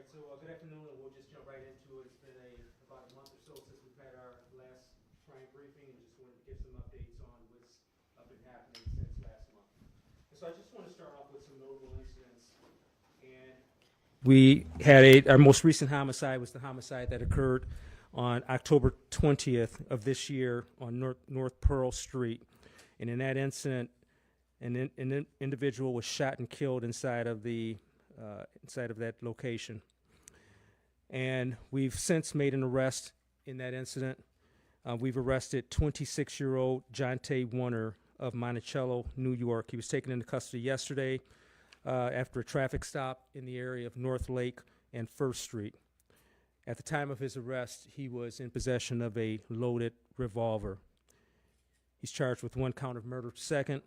Good afternoon, and we'll just jump right into it. It's been about a month or so since we've had our last crime briefing, and just wanted to give some updates on what's been happening since last month. And so I just want to start off with some notable incidents. And we had our most recent homicide was the homicide that occurred on October 20th of this year on North Pearl Street. And in that incident, an individual was shot and killed inside of that location. And we've since made an arrest in that incident. We've arrested 26-year-old Jonte Wunner of Monticello, New York. He was taken into custody yesterday after a traffic stop in the area of North Lake and First Street. At the time of his arrest, he was in possession of a loaded revolver. He's charged with 1 count of murder second,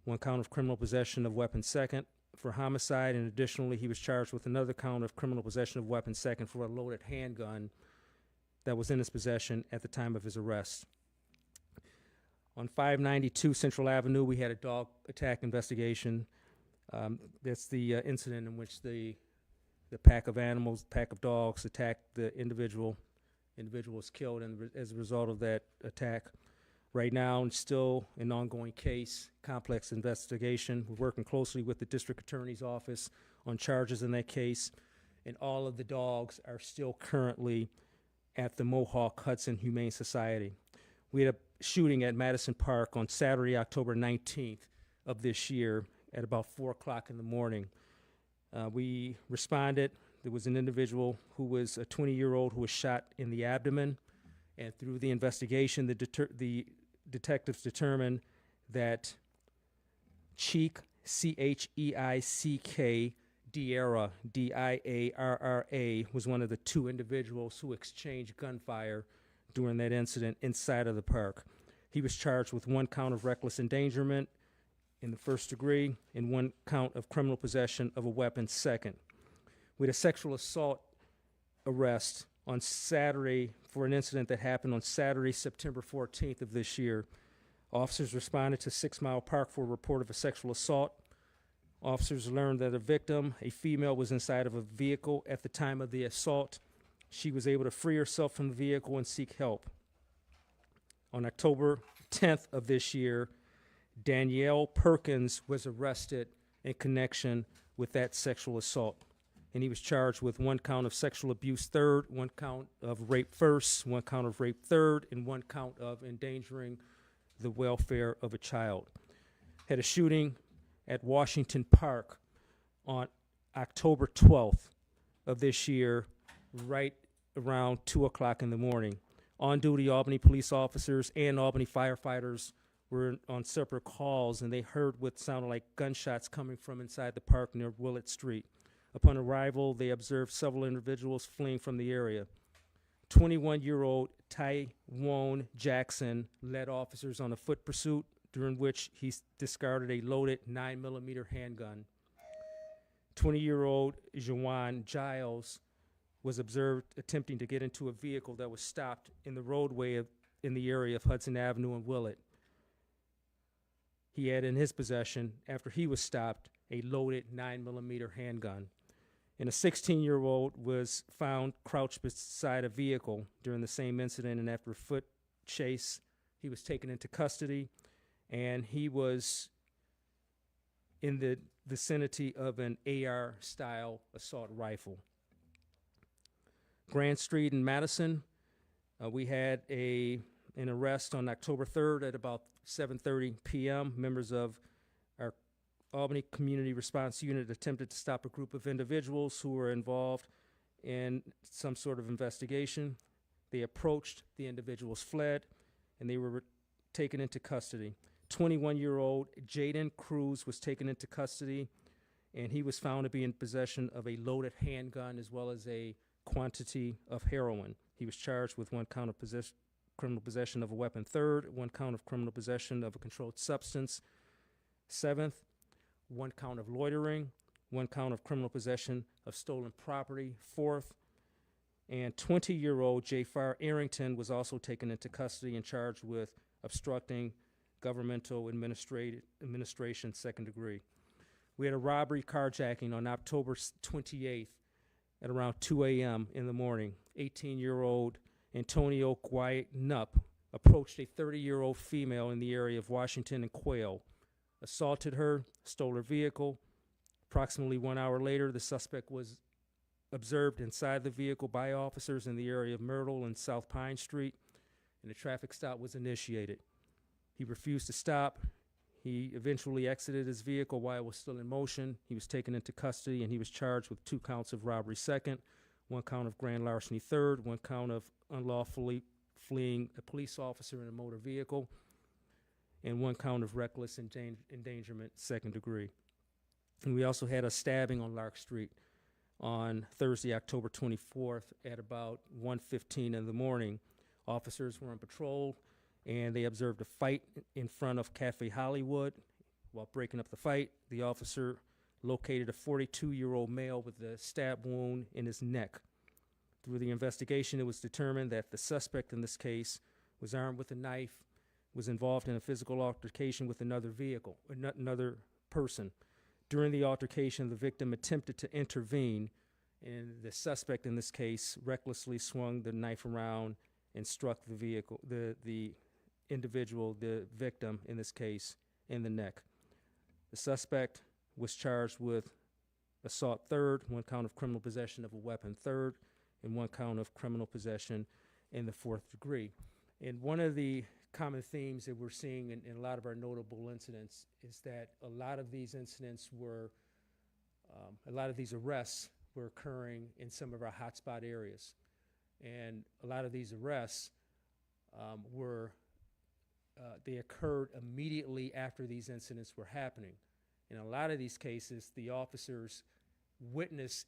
1 count of criminal possession of weapon second, for homicide, and additionally he was charged with another count of criminal possession of weapon second for a loaded handgun that was in his possession at the time of his arrest. On 592 Central Avenue, we had a dog attack investigation. That's the incident in which the pack of dogs attacked the individual. Individual was killed as a result of that attack. Right now, it's still an ongoing case, complex investigation. We're working closely with the district attorney's office on charges in that case, and all of the dogs are still currently at the Mohawk Hudson Humane Society. We had a shooting at Madison Park on Saturday, October 19th of this year at about 4 o'clock in the morning. We responded. There was an individual who was a 20-year-old who was shot in the abdomen, and through the investigation, the detectives determined that Cheek, C-H-E-I-C-K, Diarra, D-I-A-R-R-A, was one of the 2 individuals who exchanged gunfire during that incident inside of the park. He was charged with 1 count of reckless endangerment in the first degree and 1 count of criminal possession of a weapon second. We had a sexual assault arrest on Saturday for an incident that happened on Saturday, September 14th of this year. Officers responded to 6 Mile Park for a report of a sexual assault. Officers learned that a victim, a female, was inside of a vehicle at the time of the assault. She was able to free herself from the vehicle and seek help. On October 10th of this year, Danielle Perkins was arrested in connection with that sexual assault, and he was charged with 1 count of sexual abuse third, 1 count of rape first, 1 count of rape third, and 1 count of endangering the welfare of a child. Had a shooting at Washington Park on October 12th of this year, right around 2 o'clock in the morning. On duty Albany police officers and Albany firefighters were on separate calls, and they heard what sounded like gunshots coming from inside the park near Willett Street. Upon arrival, they observed several individuals fleeing from the area. 21-year-old Tywone Jackson led officers on a foot pursuit, during which he discarded a loaded 9mm handgun. 20-year-old Jawan Giles was observed attempting to get into a vehicle that was stopped in the roadway in the area of Hudson Avenue and Willett. He had in his possession, after he was stopped, a loaded 9mm handgun. And a 16-year-old was found crouched beside a vehicle during the same incident, and after a foot chase, he was taken into custody, and he was in the vicinity of an AR-style assault rifle. Grand Street in Madison, we had an arrest on October 3rd at about 7:30 p.m. Members of our Albany Community Response Unit attempted to stop a group of individuals who were involved in some sort of investigation. They approached, the individuals fled, and they were taken into custody. 21-year-old Jaden Cruz was taken into custody, and he was found to be in possession of a loaded handgun as well as a quantity of heroin. He was charged with 1 count of criminal possession of a weapon third, 1 count of criminal possession of a controlled substance seventh, 1 count of loitering, 1 count of criminal possession of stolen property fourth, and 20-year-old Jafar Arrington was also taken into custody and charged with obstructing governmental administration second degree. We had a robbery carjacking on October 28th at around 2 a.m. in the morning, 18-year-old Antonio Guay Nup approached a 30-year-old female in the area of Washington and Quail, assaulted her, stole her vehicle. Approximately 1 hour later, the suspect was observed inside the vehicle by officers in the area of Myrtle and South Pine Street, and a traffic stop was initiated. He refused to stop. He eventually exited his vehicle while it was still in motion. He was taken into custody, and he was charged with 2 counts of robbery second, 1 count of grand larceny third, 1 count of unlawfully fleeing a police officer in a motor vehicle, and 1 count of reckless endangerment second degree. And we also had a stabbing on Lark Street on Thursday, October 24th at about 1:15 in the morning. Officers were on patrol, and they observed a fight in front of Cafe Hollywood. While breaking up the fight, the officer located a 42-year-old male with a stab wound in his neck. Through the investigation, it was determined that the suspect in this case was armed with a knife, was involved in a physical altercation with another person. During the altercation, the victim attempted to intervene, and the suspect in this case recklessly swung the knife around and struck the individual, the victim in this case, in the neck. The suspect was charged with assault third, 1 count of criminal possession of a weapon third, and 1 count of criminal possession in the 4th degree. And one of the common themes that we're seeing in a lot of our notable incidents is that a lot of these arrests were occurring in some of our hotspot areas. And a lot of these arrests they occurred immediately after these incidents were happening. In a lot of these cases, the officers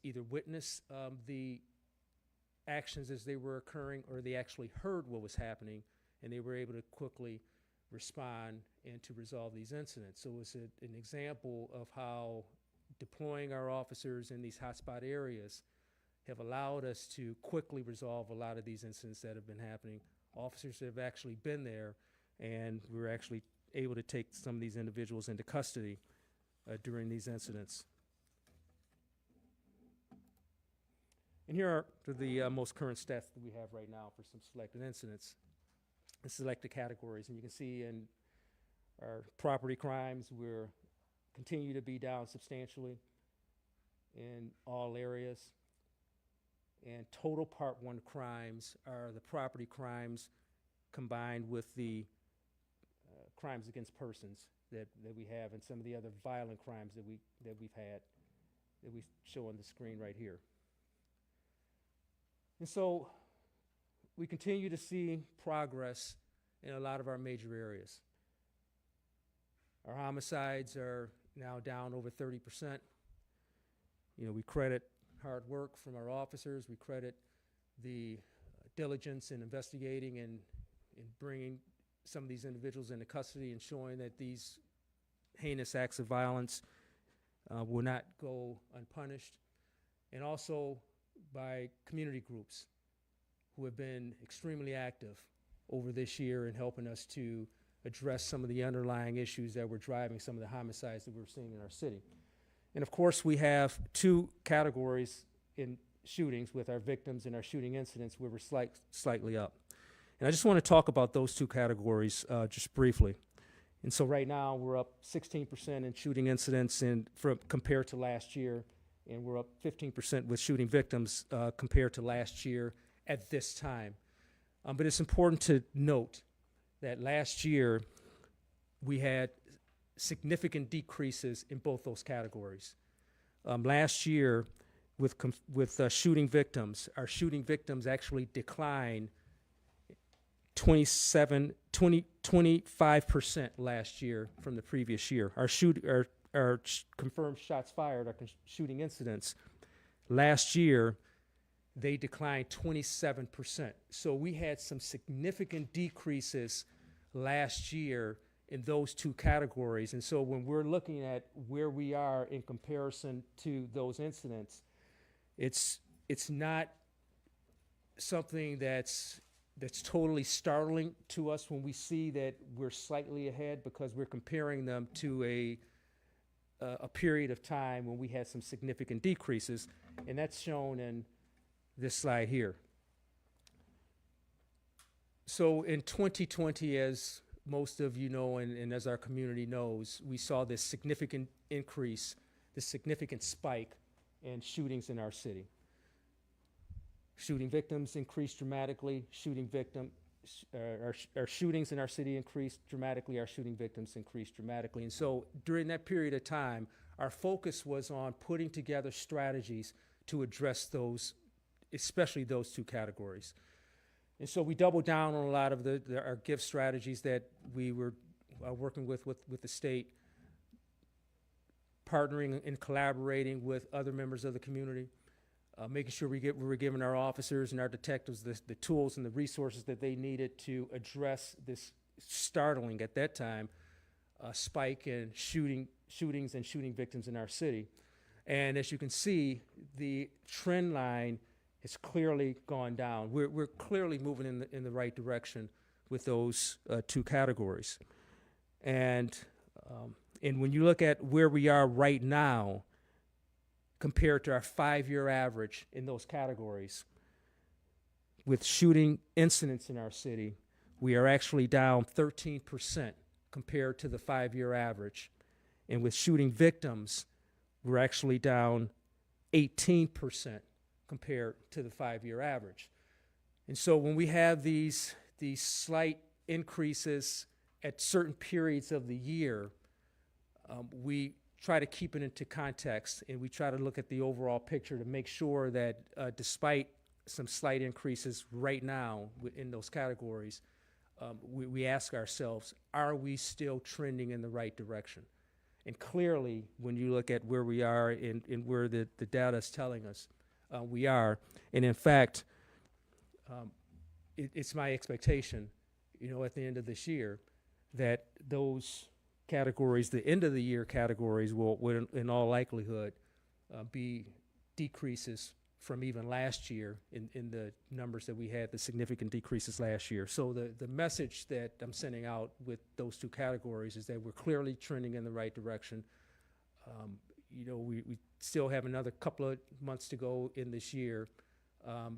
either witnessed the actions as they were occurring, or they actually heard what was happening, and they were able to quickly respond and to resolve these incidents. So it's an example of how deploying our officers in these hotspot areas have allowed us to quickly resolve a lot of these incidents that have been happening. Officers have actually been there, and we were actually able to take some of these individuals into custody during these incidents. And here are the most current stats that we have right now for some selected incidents and selected categories. And you can see in our property crimes, we're continue to be down substantially in all areas. And total Part 1 crimes are the property crimes combined with the crimes against persons that we have, and some of the other violent crimes that we've had that we show on the screen right here. And so we continue to see progress in a lot of our major areas. Our homicides are now down over 30%. We credit hard work from our officers. We credit the diligence in investigating and in bringing some of these individuals into custody and showing that these heinous acts of violence will not go unpunished. And also by community groups who have been extremely active over this year in helping us to address some of the underlying issues that were driving some of the homicides that we're seeing in our city. And of course, we have 2 categories in shootings with our victims and our shooting incidents where we're slightly up. And I just want to talk about those 2 categories just briefly. And so right now we're up 16% in shooting incidents compared to last year, and we're up 15% with shooting victims compared to last year at this time. But it's important to note that last year we had significant decreases in both those categories. Last year with shooting victims, our shooting victims actually declined 25% last year from the previous year. Our confirmed shots fired, our shooting incidents, last year, they declined 27%. So we had some significant decreases last year in those 2 categories. And so when we're looking at where we are in comparison to those incidents, it's not something that's totally startling to us when we see that we're slightly ahead, because we're comparing them to a period of time when we had some significant decreases, and that's shown in this slide here. So in 2020, as most of you know, and as our community knows, we saw this significant increase, this significant spike in shootings in our city. Shooting victims increased dramatically. Our shootings in our city increased dramatically. Our shooting victims increased dramatically. And so during that period of time, our focus was on putting together strategies to address those, especially those two categories. And so we doubled down on a lot of our gift strategies that we were working with the state, partnering and collaborating with other members of the community, making sure we were giving our officers and our detectives the tools and the resources that they needed to address this startling, at that time, spike in shootings and shooting victims in our city. And as you can see, the trend line has clearly gone down. We're clearly moving in the right direction with those two categories. And when you look at where we are right now compared to our 5-year average in those categories, with shooting incidents in our city, we are actually down 13% compared to the 5-year average. And with shooting victims, we're actually down 18% compared to the 5-year average. And so when we have these slight increases at certain periods of the year, we try to keep it into context, and we try to look at the overall picture to make sure that despite some slight increases right now in those categories, we ask ourselves, are we still trending in the right direction? And clearly, when you look at where we are and where the data is telling us, we are. And in fact, it's my expectation, at the end of this year, that those categories, the end of the year categories, will in all likelihood be decreases from even last year in the numbers that we had, the significant decreases last year. So the message that I'm sending out with those two categories is that we're clearly trending in the right direction. We still have another couple of months to go in this year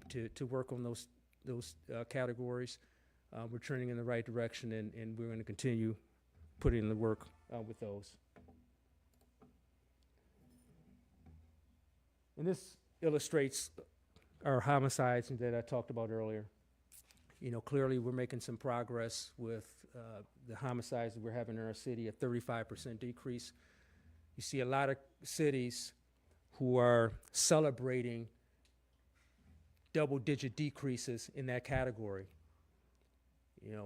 to work on those categories. We're trending in the right direction, and we're going to continue putting in the work with those. And this illustrates our homicides that I talked about earlier. Clearly we're making some progress with the homicides that we're having in our city, a 35% decrease. You see a lot of cities who are celebrating double-digit decreases in that category.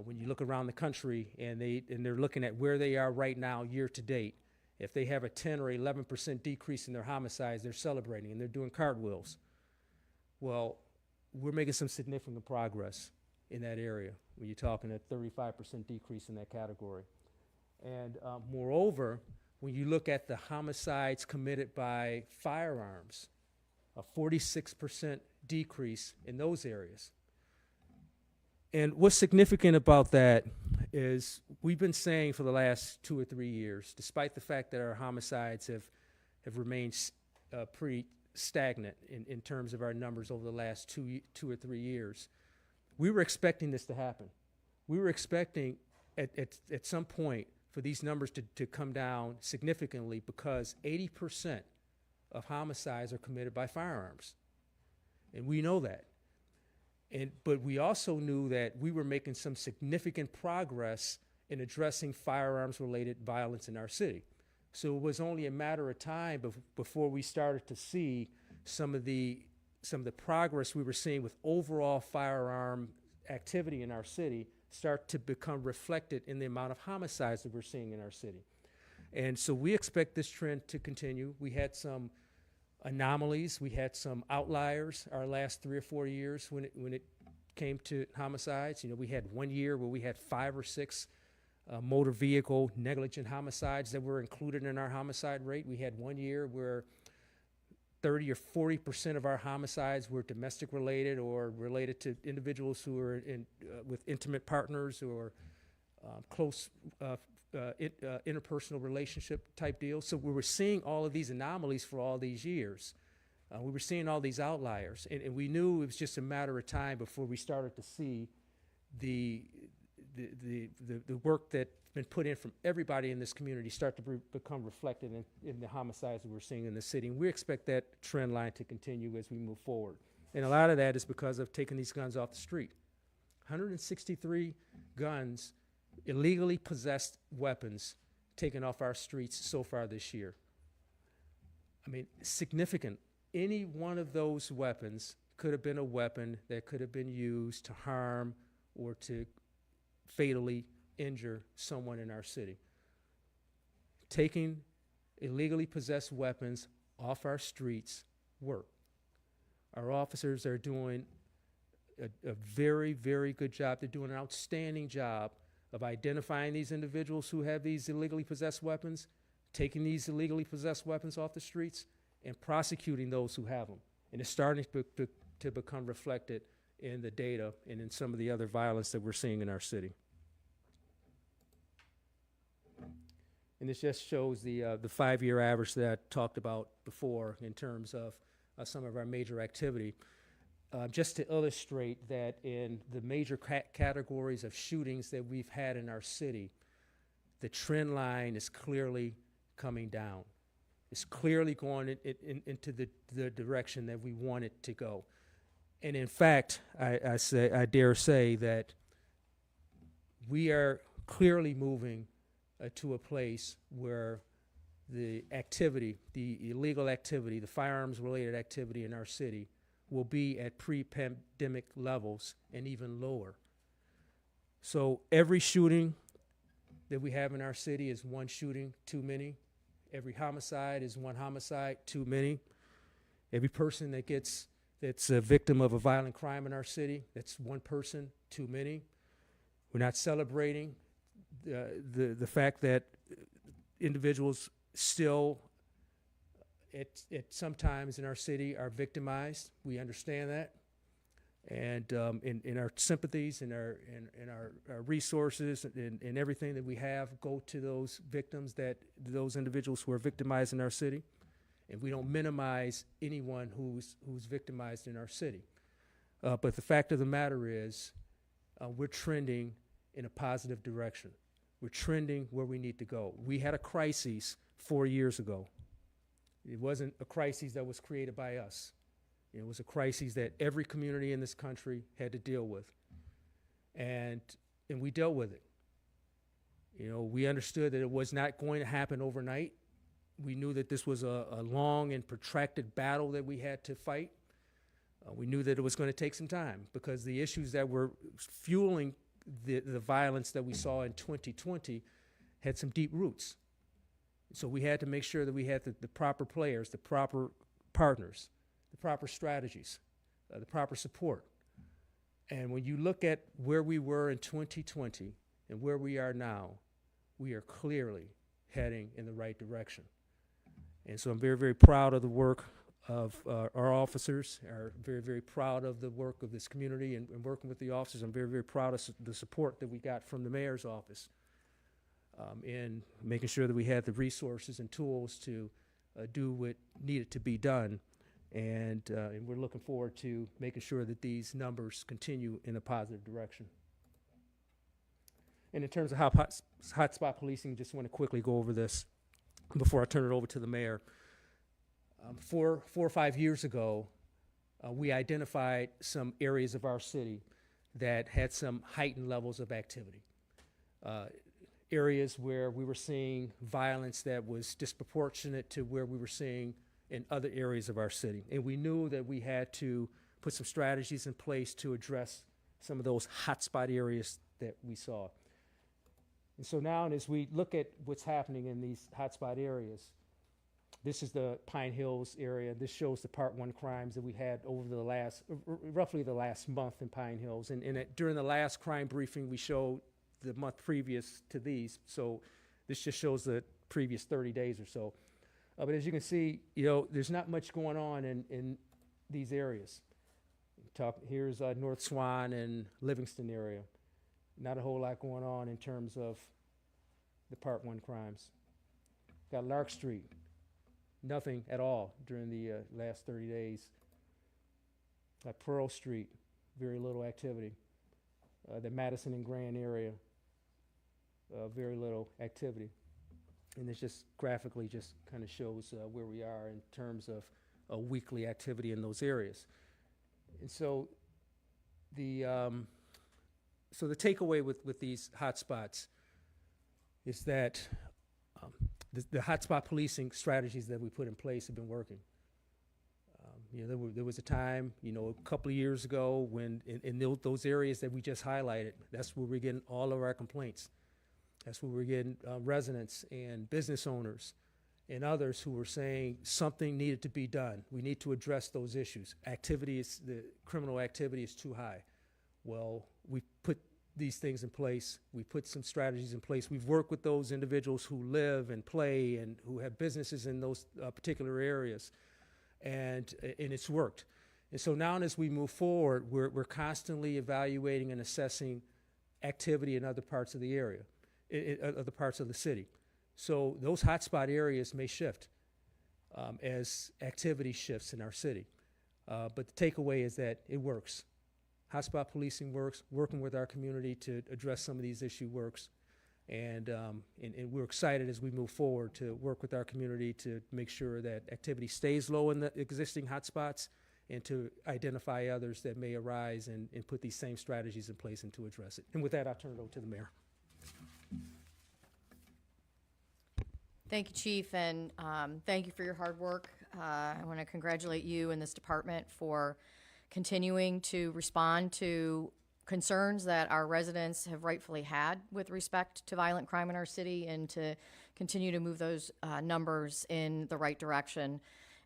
When you look around the country and they're looking at where they are right now, year to date, if they have a 10 or 11% decrease in their homicides, they're celebrating and they're doing cartwheels. Well, we're making some significant progress in that area when you're talking a 35% decrease in that category. And moreover, when you look at the homicides committed by firearms, a 46% decrease in those areas. And what's significant about that is we've been saying for the last 2 or 3 years, despite the fact that our homicides have remained pretty stagnant in terms of our numbers over the last 2 or 3 years, we were expecting this to happen. We were expecting at some point for these numbers to come down significantly, because 80% of homicides are committed by firearms. And we know that. But we also knew that we were making some significant progress in addressing firearms-related violence in our city. So it was only a matter of time before we started to see some of the progress we were seeing with overall firearm activity in our city start to become reflected in the amount of homicides that we're seeing in our city. And so we expect this trend to continue. We had some anomalies. We had some outliers our last 3 or 4 years when it came to homicides. We had 1 year where we had 5 or 6 motor vehicle negligent homicides that were included in our homicide rate. We had 1 year where 30 or 40% of our homicides were domestic related or related to individuals who were with intimate partners or close interpersonal relationship type deals. So we were seeing all of these anomalies for all these years. We were seeing all these outliers, and we knew it was just a matter of time before we started to see the work that's been put in from everybody in this community start to become reflected in the homicides that we're seeing in the city. And we expect that trend line to continue as we move forward. And a lot of that is because of taking these guns off the street. 163 guns, illegally possessed weapons, taken off our streets so far this year. I mean, significant. Any one of those weapons could have been a weapon that could have been used to harm or to fatally injure someone in our city. Taking illegally possessed weapons off our streets work. Our officers are doing a very, very good job. They're doing an outstanding job of identifying these individuals who have these illegally possessed weapons, taking these illegally possessed weapons off the streets, and prosecuting those who have them. And it's starting to become reflected in the data and in some of the other violence that we're seeing in our city. And this just shows the 5-year average that I talked about before in terms of some of our major activity. Just to illustrate that in the major categories of shootings that we've had in our city, the trend line is clearly coming down. It's clearly going into the direction that we want it to go. And in fact, I dare say that we are clearly moving to a place where the activity, the illegal activity, the firearms-related activity in our city will be at pre-pandemic levels and even lower. So every shooting that we have in our city is one shooting too many. Every homicide is one homicide too many. Every person that's a victim of a violent crime in our city, that's one person too many. We're not celebrating the fact that individuals still at sometimes in our city are victimized. We understand that. And in our sympathies and our resources and everything that we have go to those victims, those individuals who are victimized in our city. And we don't minimize anyone who's victimized in our city. But the fact of the matter is we're trending in a positive direction. We're trending where we need to go. We had a crisis 4 years ago. It wasn't a crisis that was created by us. It was a crisis that every community in this country had to deal with. And we dealt with it. You know, we understood that it was not going to happen overnight. We knew that this was a long and protracted battle that we had to fight. We knew that it was going to take some time because the issues that were fueling the violence that we saw in 2020 had some deep roots. So we had to make sure that we had the proper players, the proper partners, the proper strategies, the proper support. And when you look at where we were in 2020 and where we are now, we are clearly heading in the right direction. And so I'm very, very proud of the work of our officers, are very, very proud of the work of this community and working with the officers. I'm very, very proud of the support that we got from the mayor's office in making sure that we had the resources and tools to do what needed to be done. And we're looking forward to making sure that these numbers continue in a positive direction. And in terms of hotspot policing, just want to quickly go over this before I turn it over to the mayor. 4 or 5 years ago, we identified some areas of our city that had some heightened levels of activity. Areas where we were seeing violence that was disproportionate to where we were seeing in other areas of our city. And we knew that we had to put some strategies in place to address some of those hotspot areas that we saw. And so now, as we look at what's happening in these hotspot areas, this is the Pine Hills area. This shows the Part 1 crimes that we had over the last, roughly the last month in Pine Hills. And during the last crime briefing, we showed the month previous to these. So this just shows the previous 30 days or so. But as you can see, you know, there's not much going on in these areas. Here's North Swan and Livingston area. Not a whole lot going on in terms of the Part 1 crimes. Got Lark Street, nothing at all during the last 30 days. Got Pearl Street, very little activity. The Madison and Grand area, very little activity. And it's just graphically just kind of shows where we are in terms of weekly activity in those areas. And so the takeaway with these hotspots is that the hotspot policing strategies that we put in place have been working. There was a time, a couple of years ago when in those areas that we just highlighted, that's where we're getting all of our complaints. That's where we're getting residents and business owners and others who were saying something needed to be done. We need to address those issues. The criminal activity is too high. Well, we put these things in place. We put some strategies in place. We've worked with those individuals who live and play and who have businesses in those particular areas, and it's worked. And so now as we move forward, we're constantly evaluating and assessing activity in other parts of the area, other parts of the city. So those hotspot areas may shift as activity shifts in our city. But the takeaway is that it works. Hotspot policing works. Working with our community to address some of these issues works. And we're excited as we move forward to work with our community to make sure that activity stays low in the existing hotspots and to identify others that may arise and put these same strategies in place and to address it. And with that, I'll turn it over to the mayor. Thank you, Chief, and thank you for your hard work. I want to congratulate you and this department for continuing to respond to concerns that our residents have rightfully had with respect to violent crime in our city and to continue to move those numbers in the right direction.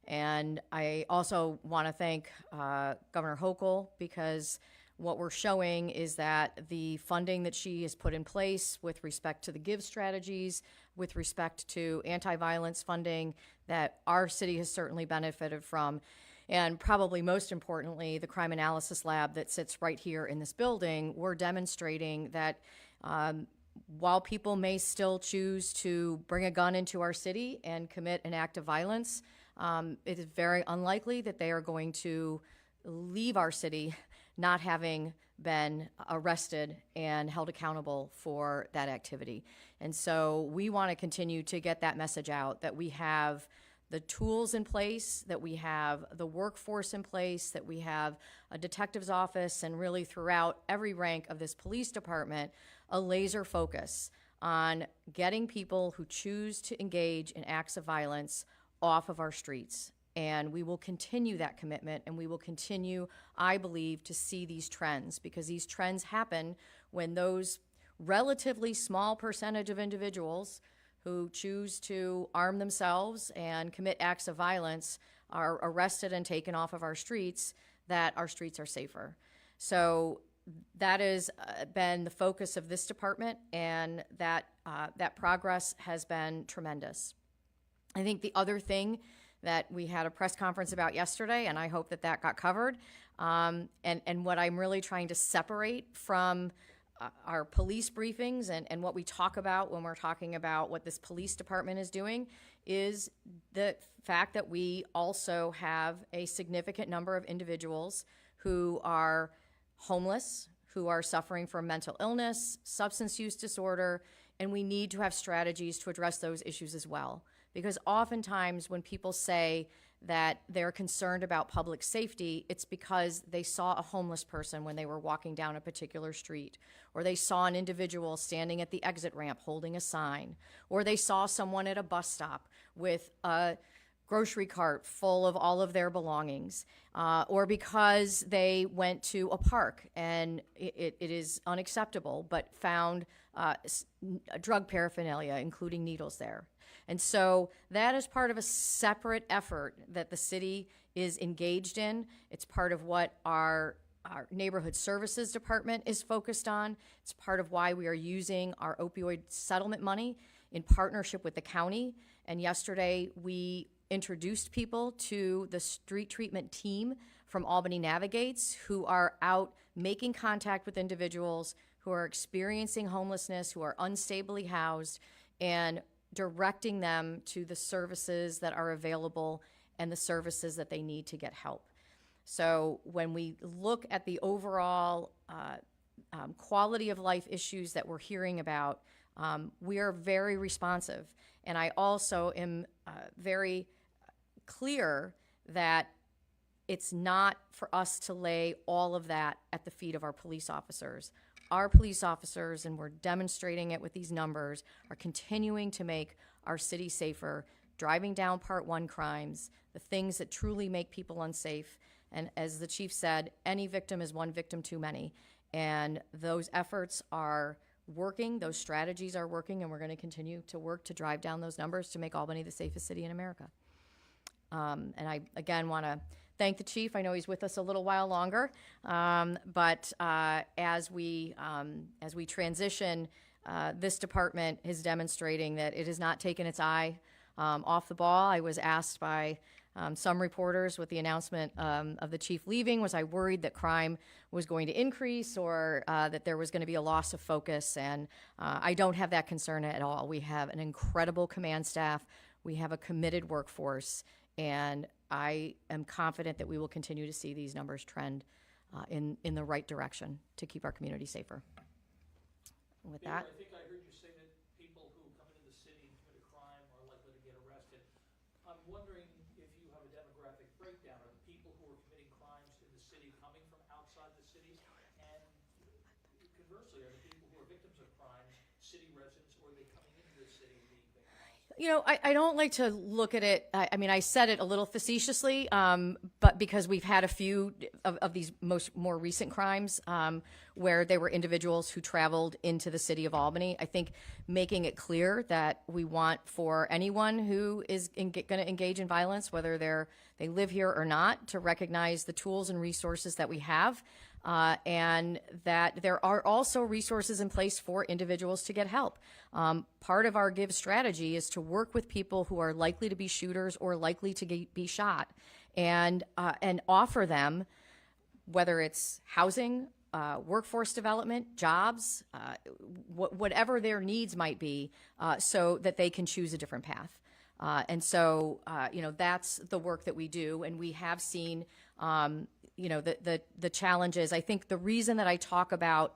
And I also want to thank Governor Hochul, because what we're showing is that the funding that she has put in place with respect to the GIVE strategies, with respect to anti-violence funding that our city has certainly benefited from, and probably most importantly, the crime analysis lab that sits right here in this building, we're demonstrating that while people may still choose to bring a gun into our city and commit an act of violence, it is very unlikely that they are going to leave our city not having been arrested and held accountable for that activity. And so we want to continue to get that message out, that we have the tools in place, that we have the workforce in place, that we have a detective's office, and really throughout every rank of this police department, a laser focus on getting people who choose to engage in acts of violence off of our streets. And we will continue that commitment, and we will continue, I believe, to see these trends, because these trends happen when those relatively small percentage of individuals who choose to arm themselves and commit acts of violence are arrested and taken off of our streets, that our streets are safer. So that has been the focus of this department, and that progress has been tremendous. I think the other thing that we had a press conference about yesterday, and I hope that that got covered, and what I'm really trying to separate from our police briefings and what we talk about when we're talking about what this police department is doing is the fact that we also have a significant number of individuals who are homeless, who are suffering from mental illness, substance use disorder, and we need to have strategies to address those issues as well. Because oftentimes when people say that they're concerned about public safety, it's because they saw a homeless person when they were walking down a particular street, or they saw an individual standing at the exit ramp holding a sign, or they saw someone at a bus stop with a grocery cart full of all of their belongings, or because they went to a park and it is unacceptable, but found drug paraphernalia, including needles there. And so that is part of a separate effort that the city is engaged in. It's part of what our neighborhood services department is focused on. It's part of why we are using our opioid settlement money in partnership with the county. And yesterday we introduced people to the street treatment team from Albany Navigates, who are out making contact with individuals who are experiencing homelessness, who are unstably housed, and directing them to the services that are available and the services that they need to get help. So when we look at the overall quality of life issues that we're hearing about, we are very responsive. And I also am very clear that it's not for us to lay all of that at the feet of our police officers. Our police officers, and we're demonstrating it with these numbers, are continuing to make our city safer, driving down Part 1 crimes, the things that truly make people unsafe. And as the chief said, any victim is one victim too many. And those efforts are working, those strategies are working, and we're going to continue to work to drive down those numbers to make Albany the safest city in America. And I, again, want to thank the chief. I know he's with us a little while longer, but as we transition, this department is demonstrating that it has not taken its eye off the ball. I was asked by some reporters with the announcement of the chief leaving, was I worried that crime was going to increase or that there was going to be a loss of focus, and I don't have that concern at all. We have an incredible command staff. We have a committed workforce, and I am confident that we will continue to see these numbers trend in the right direction to keep our community safer. With that, I think I heard you say that people who come into the city and commit a crime are likely to get arrested. I'm wondering if you have a demographic breakdown of the people who are committing crimes in the city coming from outside the city, and conversely, are the people who are victims of crimes city residents, or are they coming into the city and being victimized? you know, I don't like to look at it, I mean, I said it a little facetiously, but because we've had a few of these more recent crimes where there were individuals who traveled into the city of Albany. I think making it clear that we want for anyone who is going to engage in violence, whether they live here or not, to recognize the tools and resources that we have. And that there are also resources in place for individuals to get help. Part of our GIVE strategy is to work with people who are likely to be shooters or likely to be shot, and offer them, whether it's housing, workforce development, jobs, whatever their needs might be, so that they can choose a different path. And so, you know, that's the work that we do, and we have seen you know, the challenges. I think the reason that I talk about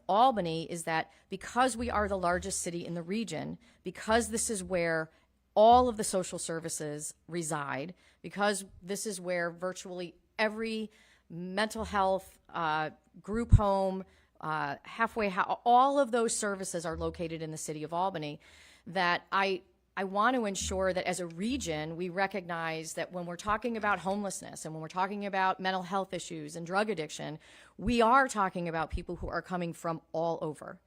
Albany is that because we are the largest city in the region, because this is where all of the social services reside, because this is where virtually every mental health, group home, halfway house, all of those services are located in the city of Albany, that I want to ensure that as a region, we recognize that when we're talking about homelessness and when we're talking about mental health issues and drug addiction, we are talking about people who are coming from all over.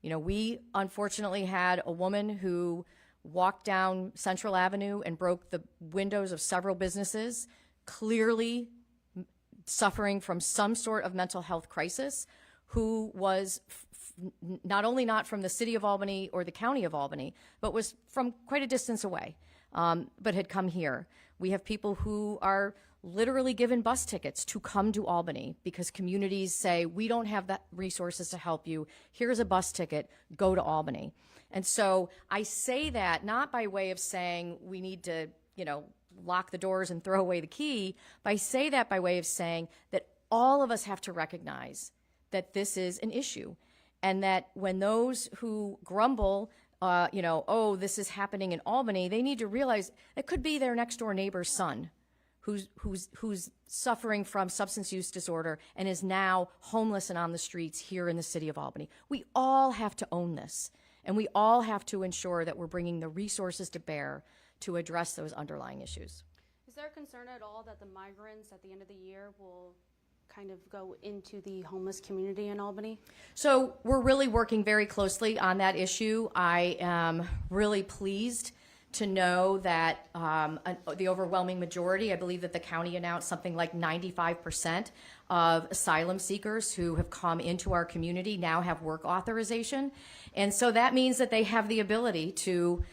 You know, we unfortunately had a woman who walked down Central Avenue and broke the windows of several businesses, clearly suffering from some sort of mental health crisis, who was not only not from the city of Albany or the county of Albany, but was from quite a distance away, but had come here. We have people who are literally given bus tickets to come to Albany because communities say, we don't have the resources to help you. Here's a bus ticket, go to Albany. And so I say that not by way of saying we need to, you know, lock the doors and throw away the key, but I say that by way of saying that all of us have to recognize that this is an issue. And that when those who grumble, you know, oh, this is happening in Albany, they need to realize it could be their next door neighbor's son who's suffering from substance use disorder and is now homeless and on the streets here in the city of Albany. We all have to own this, and we all have to ensure that we're bringing the resources to bear to address those underlying issues. Is there a concern at all that the migrants at the end of the year will kind of go into the homeless community in Albany? So we're really working very closely on that issue. I am really pleased to know that the overwhelming majority, I believe that the county announced something like 95% of asylum seekers who have come into our community now have work authorization. And so that means that they have the ability to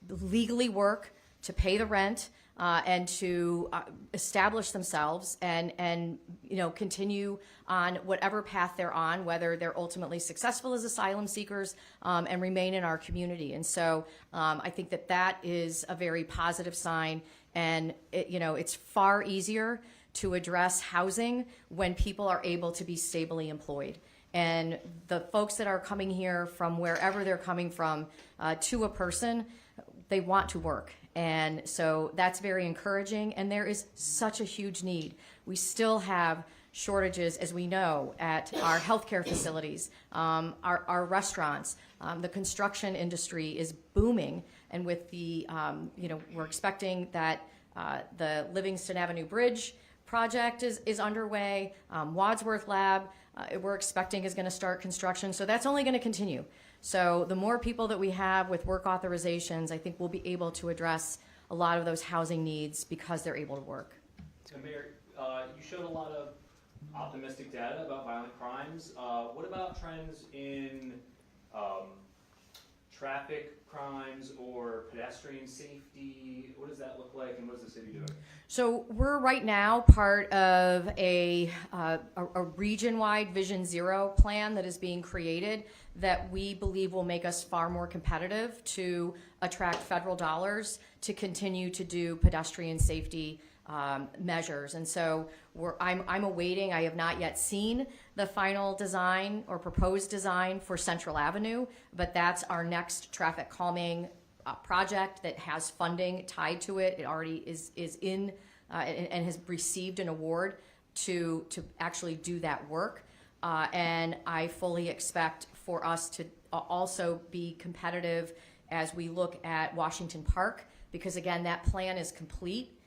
legally work, to pay the rent, and to establish themselves and continue on whatever path they're on, whether they're ultimately successful as asylum seekers and remain in our community. And so I think that is a very positive sign. And it's far easier to address housing when people are able to be stably employed. And the folks that are coming here from wherever they're coming from to a person, they want to work. And so that's very encouraging. And there is such a huge need. We still have shortages, as we know, at our healthcare facilities, our restaurants. The construction industry is booming. And with the, we're expecting that the Livingston Avenue Bridge project is underway. Wadsworth Lab, we're expecting is going to start construction. So that's only going to continue. So the more people that we have with work authorizations, I think we'll be able to address a lot of those housing needs because they're able to work. So Mayor, you showed a lot of optimistic data about violent crimes. What about trends in traffic crimes or pedestrian safety? What does that look like, and what is the city doing? So we're right now part of a region-wide Vision Zero plan that is being created that we believe will make us far more competitive to attract federal dollars to continue to do pedestrian safety measures. And so I'm awaiting, I have not yet seen the final design or proposed design for Central Avenue, but that's our next traffic calming project that has funding tied to it. It already is in and has received an award to actually do that work. And I fully expect for us to also be competitive as we look at Washington Park, because again, that plan is complete.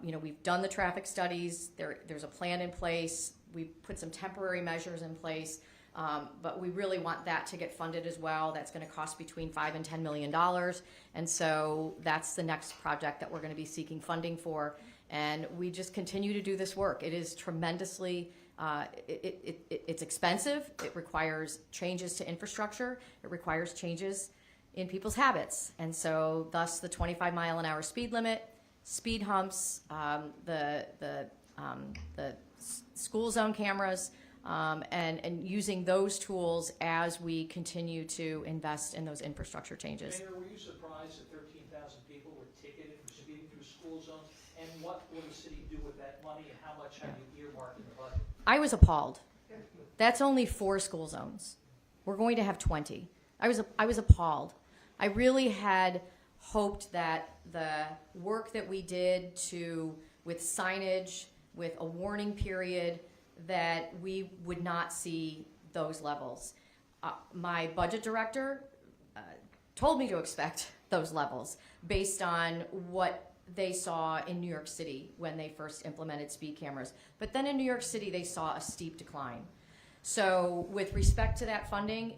We've done the traffic studies. There's a plan in place. We've put some temporary measures in place, but we really want that to get funded as well. That's going to cost between $5 and $10 million, and so that's the next project that we're going to be seeking funding for. And we just continue to do this work. It is tremendously. It's expensive. It requires changes to infrastructure. It requires changes in people's habits, and so thus the 25-mile-an-hour speed limit, speed humps, the school zone cameras, and using those tools as we continue to invest in those infrastructure changes. Mayor, were you surprised that 13,000 people were ticketed for speeding through school zones? And what will the city do with that money, and how much have you earmarked in the budget? I was appalled. That's only 4 school zones. We're going to have 20. I was appalled. I really had hoped that the work that we did with signage, with a warning period, that we would not see those levels. My budget director told me to expect those levels based on what they saw in New York City when they first implemented speed cameras. But then in New York City, they saw a steep decline. So with respect to that funding,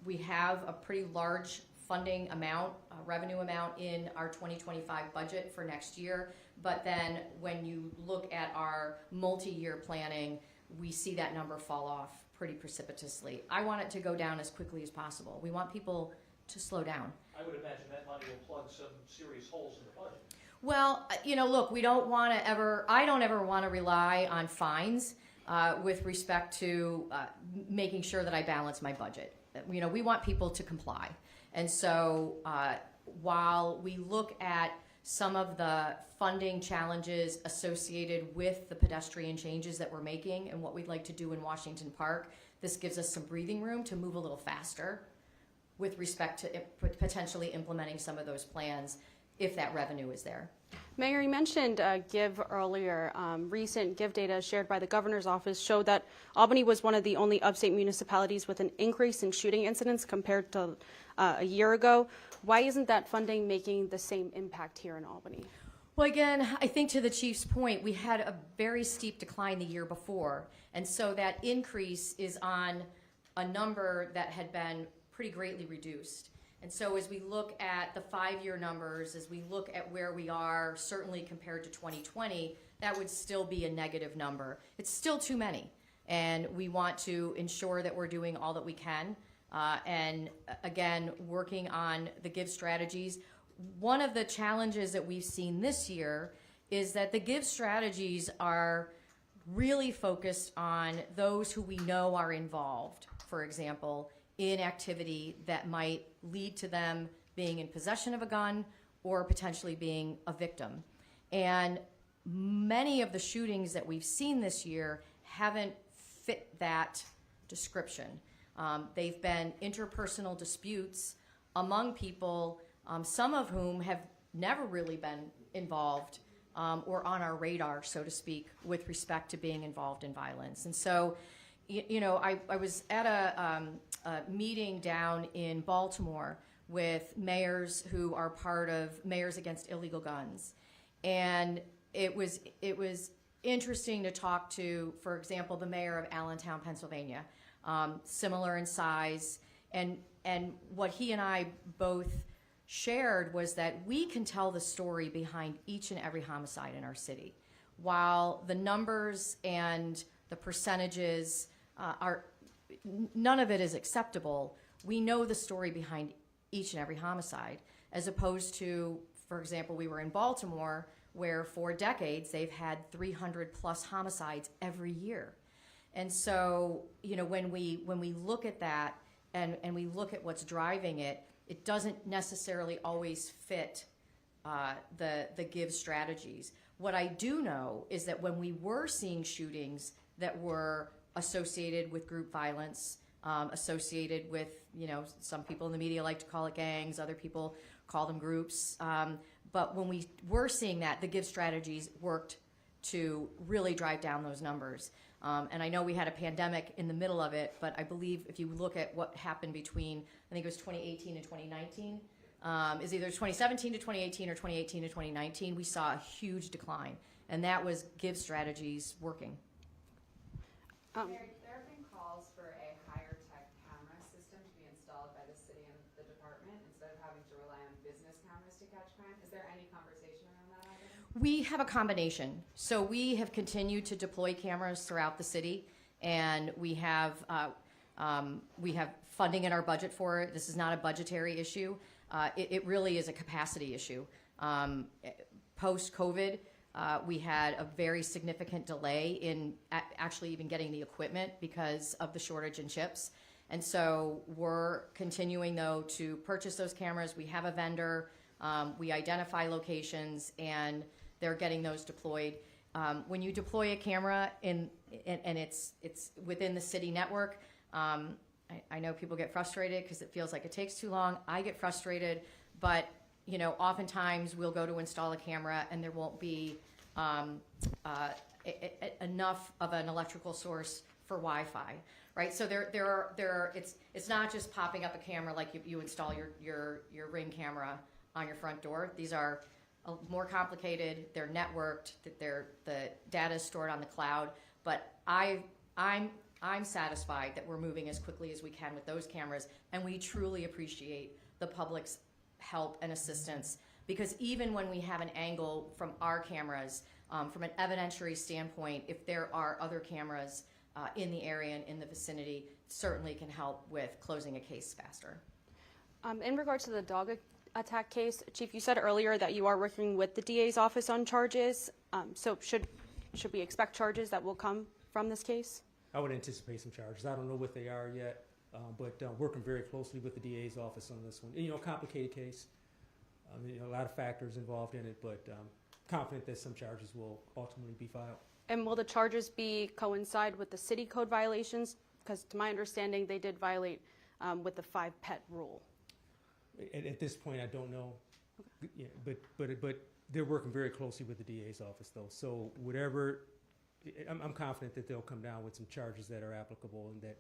we have a pretty large funding amount, revenue amount in our 2025 budget for next year. But then when you look at our multi-year planning, we see that number fall off pretty precipitously. I want it to go down as quickly as possible. We want people to slow down. I would imagine that money will plug some serious holes in the budget. Well, look, I don't ever want to rely on fines with respect to making sure that I balance my budget. We want people to comply. And so while we look at some of the funding challenges associated with the pedestrian changes that we're making and what we'd like to do in Washington Park, this gives us some breathing room to move a little faster with respect to potentially implementing some of those plans if that revenue is there. Mayor, you mentioned GIVE earlier. Recent GIVE data shared by the governor's office showed that Albany was one of the only upstate municipalities with an increase in shooting incidents compared to a year ago. Why isn't that funding making the same impact here in Albany? Well, again, I think to the chief's point, we had a very steep decline the year before. And so that increase is on a number that had been pretty greatly reduced. And so as we look at the 5-year numbers, as we look at where we are, certainly compared to 2020, that would still be a negative number. It's still too many. And we want to ensure that we're doing all that we can. And again, working on the GIVE strategies. one of the challenges that we've seen this year is that the give strategies are really focused on those who we know are involved, for example, in activity that might lead to them being in possession of a gun or potentially being a victim. And many of the shootings that we've seen this year haven't fit that description. They've been interpersonal disputes among people, some of whom have never really been involved or on our radar, so to speak, with respect to being involved in violence. And so, I was at a meeting down in Baltimore with mayors who are part of Mayors Against Illegal Guns. And it was interesting to talk to, for example, the mayor of Allentown, Pennsylvania, similar in size. And what he and I both shared was that we can tell the story behind each and every homicide in our city. While the numbers and the percentages none of it is acceptable, we know the story behind each and every homicide, as opposed to, for example, we were in Baltimore, where for decades they've had 300 plus homicides every year. And so, when we look at that and we look at what's driving it, it doesn't necessarily always fit the give strategies. What I do know is that when we were seeing shootings that were associated with group violence, associated with, some people in the media like to call it gangs, other people call them groups. But when we were seeing that, the give strategies worked to really drive down those numbers. And I know we had a pandemic in the middle of it, but I believe if you look at what happened between, I think it was 2018 and 2019, is either 2017 to 2018 or 2018 to 2019, we saw a huge decline. And that was give strategies working. There have been calls for a higher tech camera system to be installed by the city and the department instead of having to rely on business cameras to catch crime. Is there any conversation around that either? We have a combination. So we have continued to deploy cameras throughout the city, and we have funding in our budget for it. This is not a budgetary issue. It really is a capacity issue. Post-COVID, we had a very significant delay in actually even getting the equipment because of the shortage in chips. And so we're continuing, though, to purchase those cameras. We have a vendor. We identify locations, and they're getting those deployed. When you deploy a camera and it's within the city network, I know people get frustrated because it feels like it takes too long. I get frustrated, but oftentimes we'll go to install a camera and there won't be enough of an electrical source for Wi-Fi, right? So it's not just popping up a camera like you install your Ring camera on your front door. These are more complicated. They're networked. The data is stored on the cloud. But I'm satisfied that we're moving as quickly as we can with those cameras, and we truly appreciate the public's help and assistance, because even when we have an angle from our cameras, from an evidentiary standpoint, if there are other cameras in the area and in the vicinity, certainly can help with closing a case faster. In regard to the dog attack case, Chief, you said earlier that you are working with the DA's office on charges. So should we expect charges that will come from this case? I would anticipate some charges. I don't know what they are yet, but working very closely with the DA's office on this one. Complicated case. A lot of factors involved in it, but confident that some charges will ultimately be filed. And will the charges coincide with the city code violations? Because to my understanding, they did violate with the 5-pet rule. At this point, I don't know. Okay. Yeah, but they're working very closely with the DA's office, though. So whatever, I'm confident that they'll come down with some charges that are applicable and that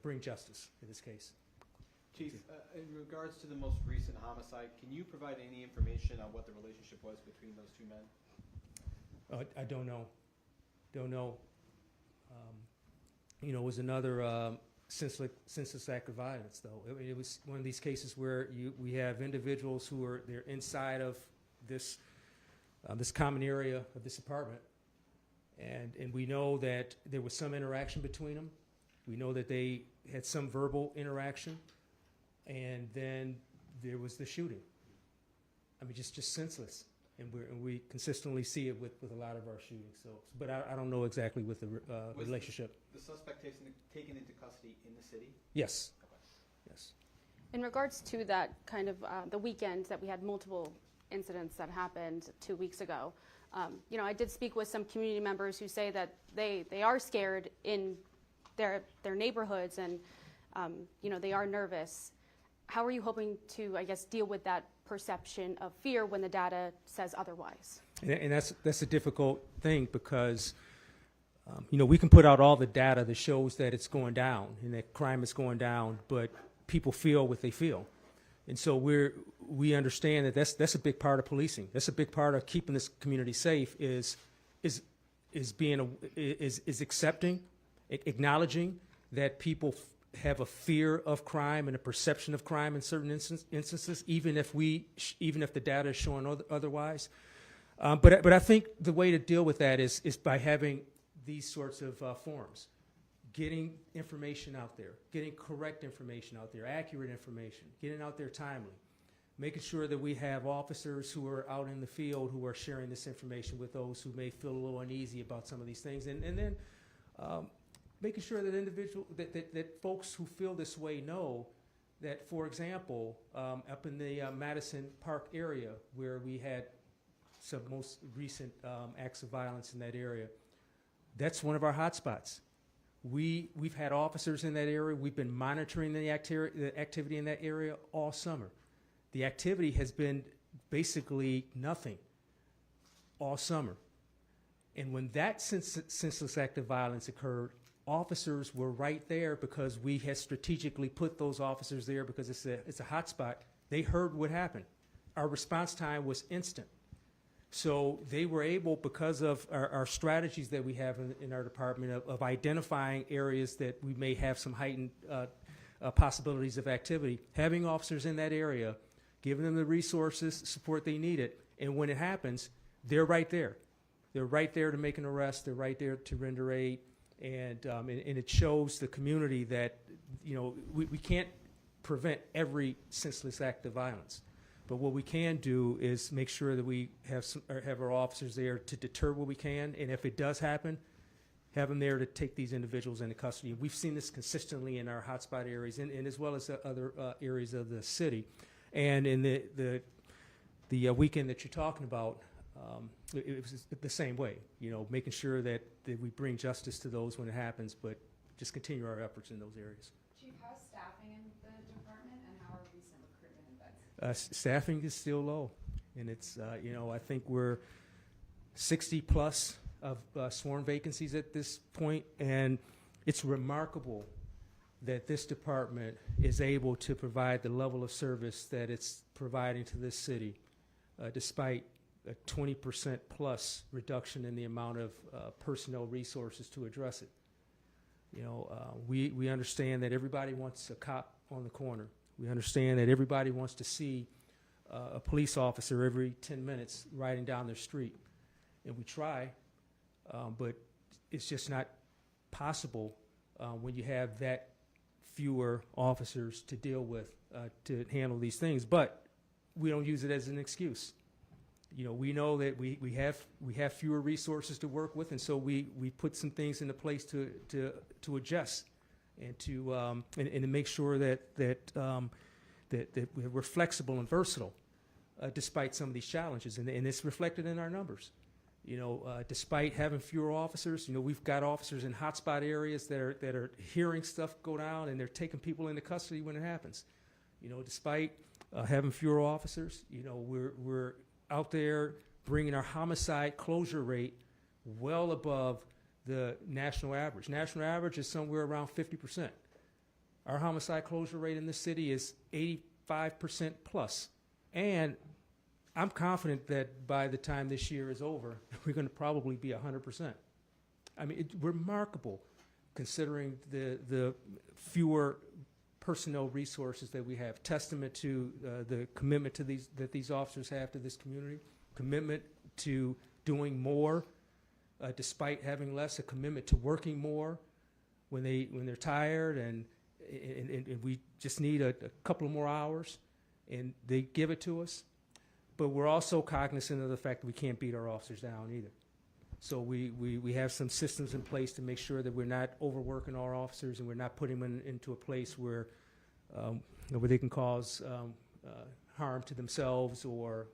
bring justice in this case. Chief, in regards to the most recent homicide, can you provide any information on what the relationship was between those two men? I don't know. It was another senseless act of violence, though. It was one of these cases where we have individuals who they're inside of this common area of this apartment, and we know that there was some interaction between them. We know that they had some verbal interaction. And then there was the shooting. I mean, just senseless. And we consistently see it with a lot of our shootings. So, but I don't know exactly with the relationship. The suspect taken into custody in the city? Yes. Yes. In regards to that kind of the weekend that we had multiple incidents that happened 2 weeks ago, I did speak with some community members who say that they are scared in their neighborhoods and they are nervous. How are you hoping to, I guess, deal with that perception of fear when the data says otherwise? And that's a difficult thing because we can put out all the data that shows that it's going down and that crime is going down, but people feel what they feel. And so we understand that that's a big part of policing. That's a big part of keeping this community safe is accepting, acknowledging that people have a fear of crime and a perception of crime in certain instances, even if the data is showing otherwise. But I think the way to deal with that is by having these sorts of forums. Getting information out there, getting correct information out there, accurate information, getting out there timely, making sure that we have officers who are out in the field who are sharing this information with those who may feel a little uneasy about some of these things, and then making sure that that folks who feel this way know that, for example, up in the Madison Park area where we had some most recent acts of violence in that area, that's one of our hot spots. We've had officers in that area. We've been monitoring the activity in that area all summer. The activity has been basically nothing all summer. And when that senseless act of violence occurred, officers were right there because we had strategically put those officers there because it's a hot spot. They heard what happened. Our response time was instant. So they were able, because of our strategies that we have in our department of identifying areas that we may have some heightened possibilities of activity, having officers in that area, giving them the resources, support they needed, and when it happens, they're right there. They're right there to make an arrest. They're right there to render aid, and it shows the community that we can't prevent every senseless act of violence. But what we can do is make sure that we have our officers there to deter what we can, and if it does happen, have them there to take these individuals into custody. We've seen this consistently in our hotspot areas and as well as other areas of the city. And in the weekend that you're talking about, it was the same way, making sure that we bring justice to those when it happens, but just continue our efforts in those areas. Chief, how's staffing in the department and how are recent recruitment events? Staffing is still low, and it's, I think we're 60 plus of sworn vacancies at this point, and it's remarkable that this department is able to provide the level of service that it's providing to this city, despite a 20% plus reduction in the amount of personnel resources to address it. We understand that everybody wants a cop on the corner. We understand that everybody wants to see a police officer every 10 minutes riding down their street. And we try, but it's just not possible when you have that fewer officers to deal with to handle these things. But we don't use it as an excuse. We know that we have fewer resources to work with, and so we put some things into place to adjust and to make sure that we're flexible and versatile despite some of these challenges, and it's reflected in our numbers. Despite having fewer officers, we've got officers in hotspot areas that are hearing stuff go down, and they're taking people into custody when it happens. Despite having fewer officers, we're out there bringing our homicide closure rate well above the national average. National average is somewhere around 50%. Our homicide closure rate in this city is 85% plus. And I'm confident that by the time this year is over, we're going to probably be 100%. I mean, it's remarkable considering the fewer personnel resources that we have. Testament to the commitment to that these officers have to this community, commitment to doing more despite having less, a commitment to working more when they're tired, and we just need a couple of more hours, and they give it to us. But we're also cognizant of the fact that we can't beat our officers down either. So we have some systems in place to make sure that we're not overworking our officers and we're not putting them into a place where they can cause harm to themselves or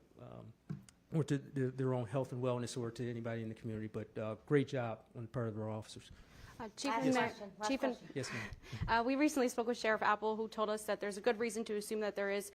to their own health and wellness or to anybody in the community. But great job on the part of our officers. Chief Last and Mayor, question, last Chief and question. Yes, ma'am. we recently spoke with Sheriff Apple, who told us that there's a good reason to assume that there is